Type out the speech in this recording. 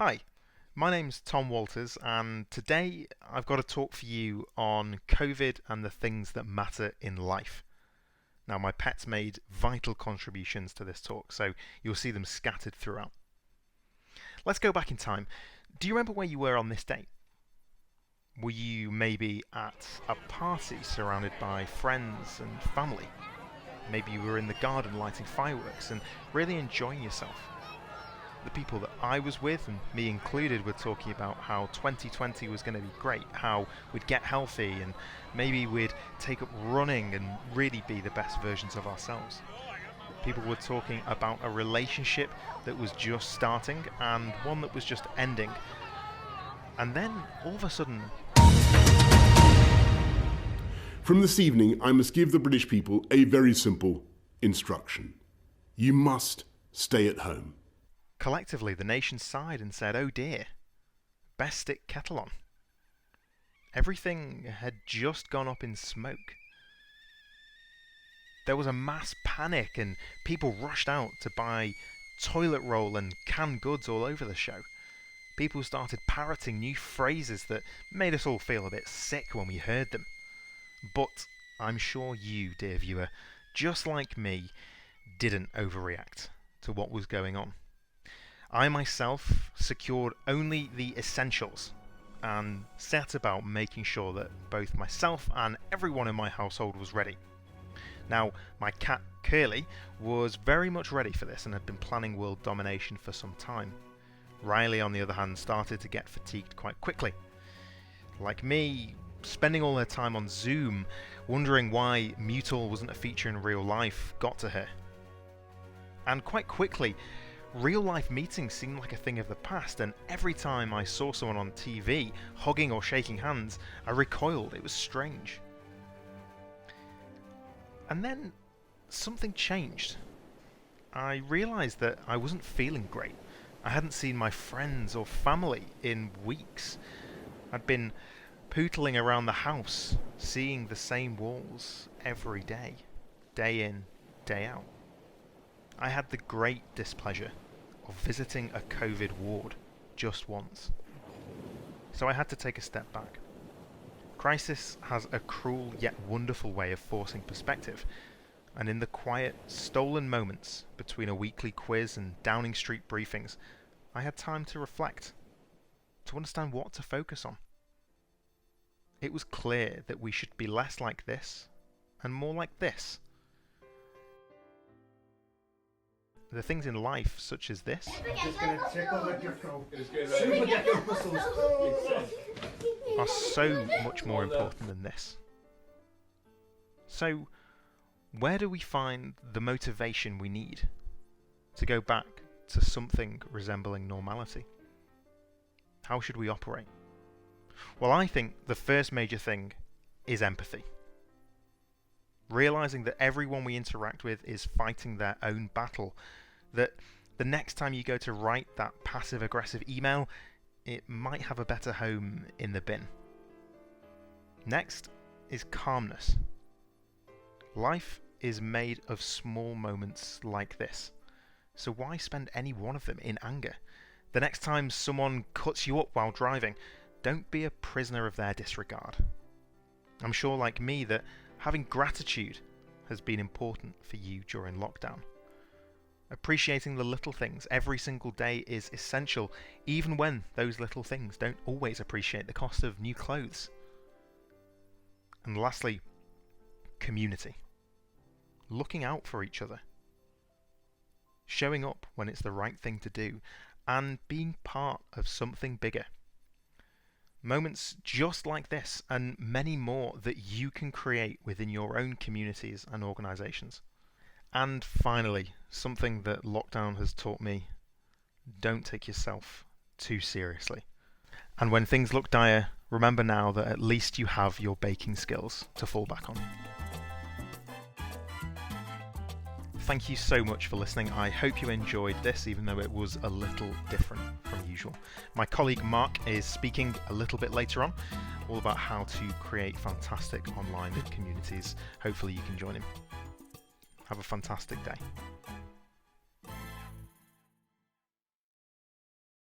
Hi, my name's Tom Walters, and today I've got a talk for you on COVID and the things that matter in life. Now, my pets made vital contributions to this talk, so you'll see them scattered throughout. Let's go back in time. Do you remember where you were on this day? Were you maybe at a party surrounded by friends and family? Maybe you were in the garden lighting fireworks and really enjoying yourself. The people that I was with, and me included, were talking about how 2020 was going to be great, how we'd get healthy, and maybe we'd take up running and really be the best versions of ourselves. People were talking about a relationship that was just starting and one that was just ending. And then, all of a sudden... From this evening, I must give the British people a very simple instruction. You must stay at home. Collectively, the nation sighed and said, "Oh dear, best stick kettle on." Everything had just gone up in smoke. There was a mass panic and people rushed out to buy toilet roll and canned goods all over the show. People started parroting new phrases that made us all feel a bit sick when we heard them. But I'm sure you, dear viewer, just like me, didn't overreact to what was going on. I myself secured only the essentials and set about making sure that both myself and everyone in my household was ready. Now, my cat Curly was very much ready for this and had been planning world domination for some time. Riley, on the other hand, started to get fatigued quite quickly. Like me, spending all her time on Zoom, wondering why Mutal wasn't a feature in real life, got to her. And quite quickly, real-life meetings seemed like a thing of the past, and every time I saw someone on TV hugging or shaking hands, I recoiled. It was strange. And then something changed. I realised that I wasn't feeling great. I hadn't seen my friends or family in weeks. I'd been pootling around the house, seeing the same walls every day in, day out. I had the great displeasure of visiting a COVID ward just once. So I had to take a step back. Crisis has a cruel yet wonderful way of forcing perspective, and in the quiet, stolen moments between a weekly quiz and Downing Street briefings, I had time to reflect, to understand what to focus on. It was clear that we should be less like this and more like this. The things in life, such as this, are so much more important than this. So, where do we find the motivation we need to go back to something resembling normality? How should we operate? Well, I think the first major thing is empathy. Realizing that everyone we interact with is fighting their own battle, that the next time you go to write that passive-aggressive email, it might have a better home in the bin. Next is calmness. Life is made of small moments like this, so why spend any one of them in anger? The next time someone cuts you up while driving, don't be a prisoner of their disregard. I'm sure, like me, that having gratitude has been important for you during lockdown. Appreciating the little things every single day is essential, even when those little things don't always appreciate the cost of new clothes. And lastly, community. Looking out for each other. Showing up when it's the right thing to do, and being part of something bigger. Moments just like this and many more that you can create within your own communities and organisations. And finally, something that lockdown has taught me: don't take yourself too seriously. And when things look dire, remember now that at least you have your baking skills to fall back on. Thank you so much for listening. I hope you enjoyed this, even though it was a little different from usual. My colleague Mark is speaking a little bit later on, all about how to create fantastic online communities. Hopefully you can join him. Have a fantastic day.